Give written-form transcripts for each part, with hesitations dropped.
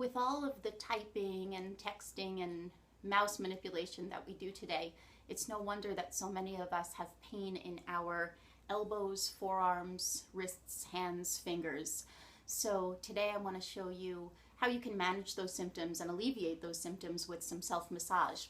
With all of the typing and texting and mouse manipulation that we do today, it's no wonder that so many of us have pain in our elbows, forearms, wrists, hands, fingers. So today I want to show you how you can manage those symptoms and alleviate those symptoms with some self-massage.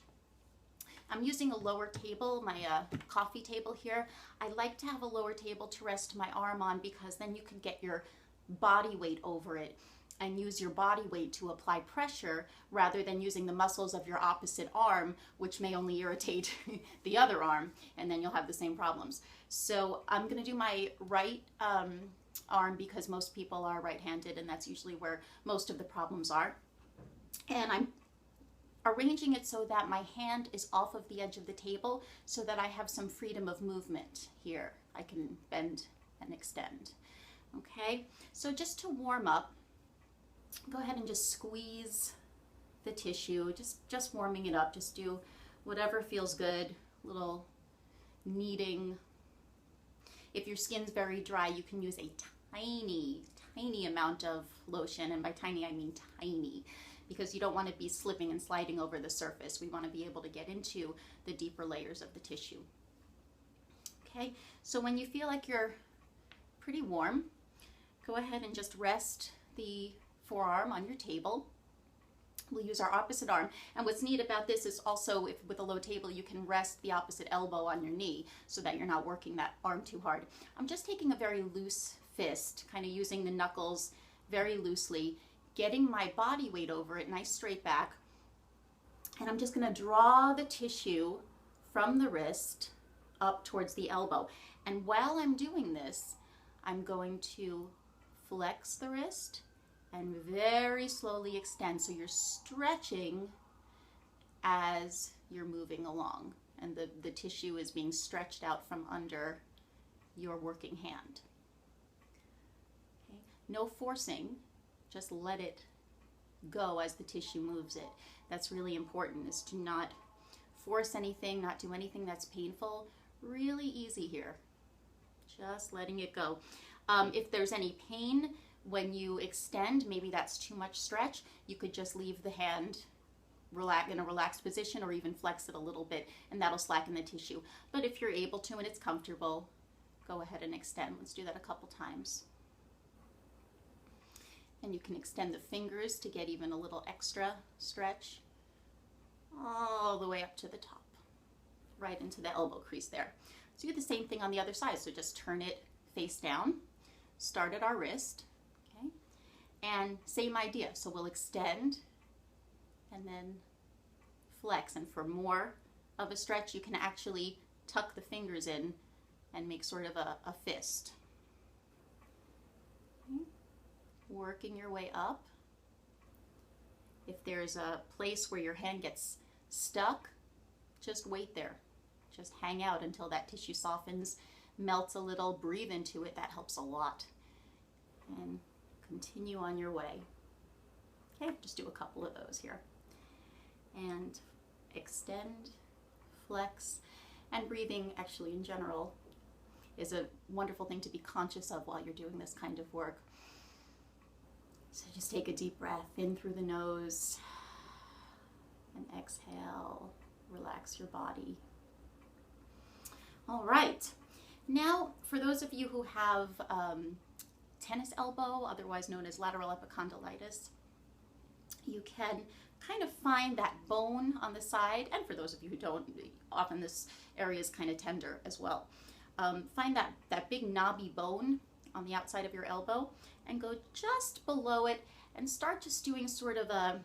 I'm using a lower table, my coffee table here. I like to have a lower table to rest my arm on because then you can get your body weight over it and use your body weight to apply pressure rather than using the muscles of your opposite arm, which may only irritate the other arm, and then you'll have the same problems. So I'm gonna do my right arm because most people are right-handed and that's usually where most of the problems are. And I'm arranging it so that my hand is off of the edge of the table so that I have some freedom of movement here. I can bend and extend. Okay, so just to warm up, go ahead and just squeeze the tissue, just warming it up. Just do whatever feels good, little kneading. If your skin's very dry, you can use a tiny amount of lotion, and by tiny I mean tiny, because you don't want to be slipping and sliding over the surface. We want to be able to get into the deeper layers of the tissue. Okay, so when you feel like you're pretty warm, go ahead and just rest the forearm on your table. We'll use our opposite arm, and what's neat about this is also if with a low table you can rest the opposite elbow on your knee so that you're not working that arm too hard. I'm just taking a very loose fist, kind of using the knuckles very loosely, getting my body weight over it, nice straight back, and I'm just going to draw the tissue from the wrist up towards the elbow. And while I'm doing this, I'm going to flex the wrist and very slowly extend. So you're stretching as you're moving along, and the tissue is being stretched out from under your working hand. Okay. No forcing, just let it go as the tissue moves it. That's really important, is to not force anything, not do anything that's painful. Really easy here, just letting it go. If there's any pain when you extend, maybe that's too much stretch, you could just leave the hand in a relaxed position or even flex it a little bit, and that'll slacken the tissue. But if you're able to and it's comfortable, go ahead and extend. Let's do that a couple times. And you can extend the fingers to get even a little extra stretch all the way up to the top, right into the elbow crease there. So you do the same thing on the other side. So just turn it face down, start at our wrist, okay, and same idea. So we'll extend and then flex, and for more of a stretch you can actually tuck the fingers in and make sort of a fist. Okay. Working your way up. If there's a place where your hand gets stuck, just wait there. Just hang out until that tissue softens, melts a little, breathe into it. That helps a lot. And continue on your way. Okay, just do a couple of those here. And extend, flex, and breathing actually in general is a wonderful thing to be conscious of while you're doing this kind of work. So just take a deep breath in through the nose and exhale, relax your body. All right, now for those of you who have tennis elbow, otherwise known as lateral epicondylitis, you can kind of find that bone on the side, and for those of you who don't, often this area is kind of tender as well. Find that big knobby bone on the outside of your elbow and go just below it and start just doing sort of a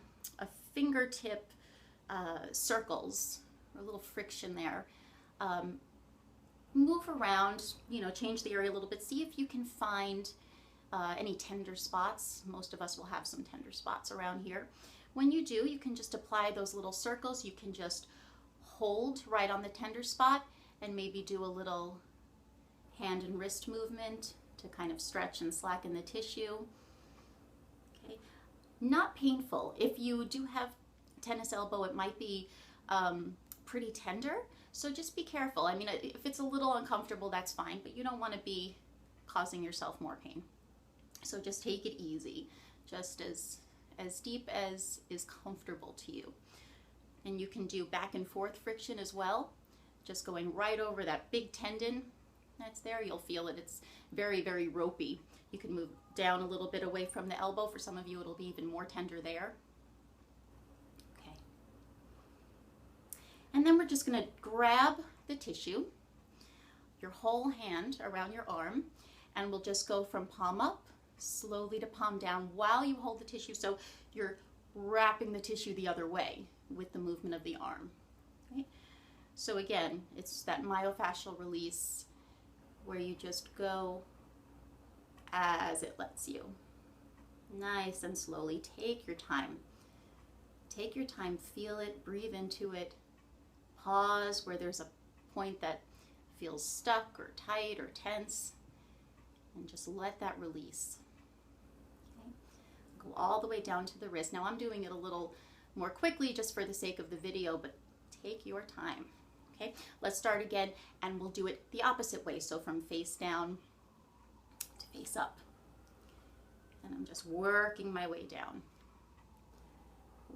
fingertip circles, or a little friction there. Move around, change the area a little bit. See if you can find any tender spots. Most of us will have some tender spots around here. When you do, you can just apply those little circles. You can just hold right on the tender spot and maybe do a little hand and wrist movement to kind of stretch and slacken the tissue. Okay, not painful. If you do have tennis elbow, it might be pretty tender, so just be careful. I mean, if it's a little uncomfortable, that's fine, but you don't want to be causing yourself more pain. So just take it easy, just as as deep as is comfortable to you. And you can do back and forth friction as well, just going right over that big tendon that's there. You'll feel it. It's very, very ropey. You can move down a little bit away from the elbow. For some of you, it'll be even more tender there. Okay. And then we're just going to grab the tissue, your whole hand around your arm, and we'll just go from palm up slowly to palm down while you hold the tissue. So you're wrapping the tissue the other way with the movement of the arm. Okay? So again, it's that myofascial release where you just go as it lets you. Nice and slowly. Take your time. Take your time. Feel it. Breathe into it. Pause where there's a point that feels stuck or tight or tense, and just let that release. Okay. Go all the way down to the wrist. Now I'm doing it a little more quickly just for the sake of the video, but take your time. Okay, let's start again, and we'll do it the opposite way. So from face down to face up. And I'm just working my way down.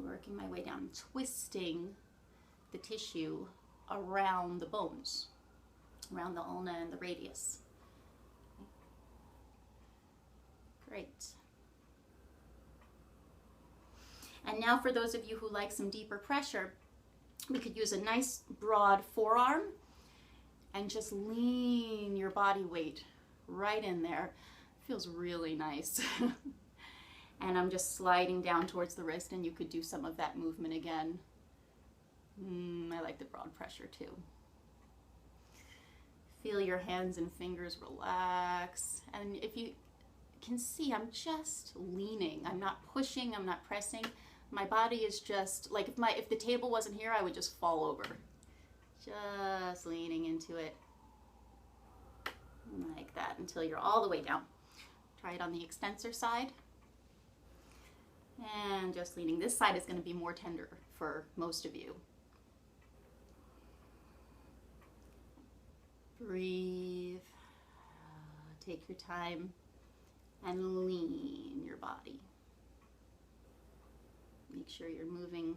Working my way down, twisting the tissue around the bones, around the ulna and the radius. Okay. Great. And now for those of you who like some deeper pressure, we could use a nice broad forearm and just lean your body weight right in there. Feels really nice. And I'm just sliding down towards the wrist, and you could do some of that movement again. I like the broad pressure too. Feel your hands and fingers relax. And if you can see, I'm just leaning. I'm not pushing, I'm not pressing. My body is just, like if the table wasn't here, I would just fall over. Just leaning into it. Like that until you're all the way down. Try it on the extensor side. And just leaning. This side is going to be more tender for most of you. Breathe. Take your time and lean your body. Make sure you're moving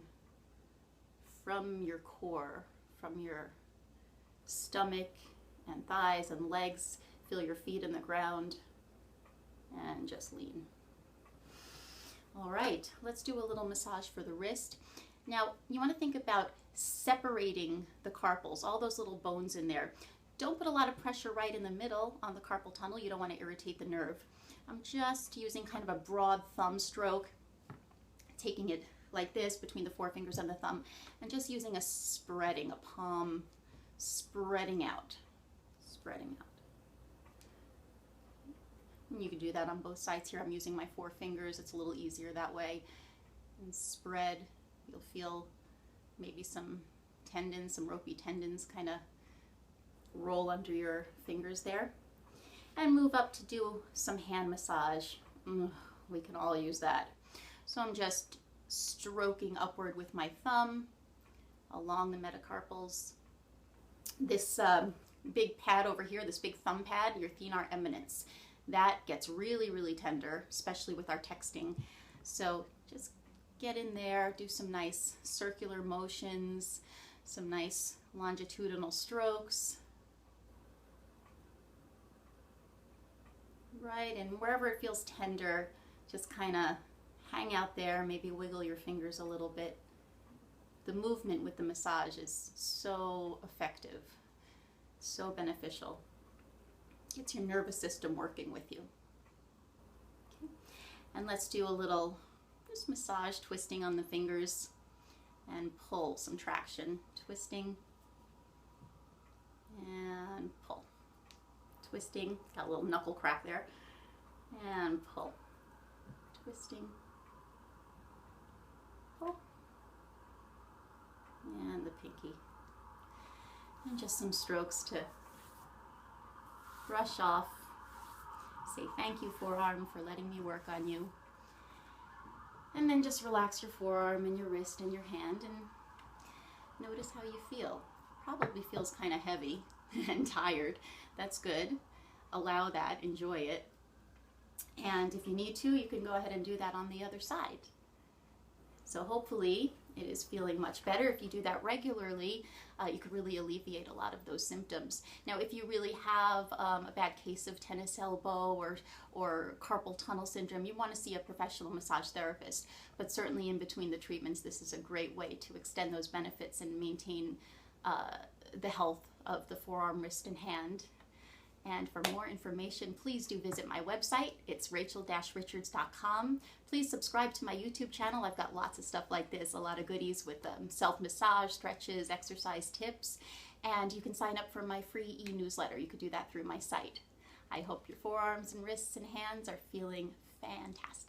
from your core, from your stomach and thighs and legs. Feel your feet in the ground and just lean. All right, let's do a little massage for the wrist. Now, you want to think about separating the carpals, all those little bones in there. Don't put a lot of pressure right in the middle on the carpal tunnel. You don't want to irritate the nerve. I'm just using kind of a broad thumb stroke, taking it like this between the forefingers and the thumb, and just using a spreading, a palm spreading out, spreading out. And you can do that on both sides here. I'm using my 4 fingers. It's a little easier that way. And spread. You'll feel maybe some tendons, some ropey tendons kind of roll under your fingers there. And move up to do some hand massage. We can all use that. So I'm just stroking upward with my thumb along the metacarpals. This big pad over here, this big thumb pad, your thenar eminence, that gets really, really tender, especially with our texting. So just get in there, do some nice circular motions, some nice longitudinal strokes. Right, and wherever it feels tender, just kind of hang out there, maybe wiggle your fingers a little bit. The movement with the massage is so effective, so beneficial. Gets your nervous system working with you. Okay. And let's do a little just massage, twisting on the fingers, and pull, some traction. Twisting and pull. Twisting, got a little knuckle crack there, and pull. Twisting, pull, and the pinky. And just some strokes to brush off, say thank you forearm for letting me work on you. And then just relax your forearm and your wrist and your hand and notice how you feel. Probably feels kind of heavy and tired. That's good. Allow that, enjoy it. And if you need to, you can go ahead and do that on the other side. So hopefully it is feeling much better. If you do that regularly, you could really alleviate a lot of those symptoms. Now, if you really have a bad case of tennis elbow or carpal tunnel syndrome, you want to see a professional massage therapist. But certainly in between the treatments, this is a great way to extend those benefits and maintain the health of the forearm, wrist, and hand. And for more information, please do visit my website. It's rachel-richards.com. Please subscribe to my YouTube channel. I've got lots of stuff like this, a lot of goodies with self-massage, stretches, exercise tips. And you can sign up for my free e-newsletter. You could do that through my site. I hope your forearms and wrists and hands are feeling fantastic.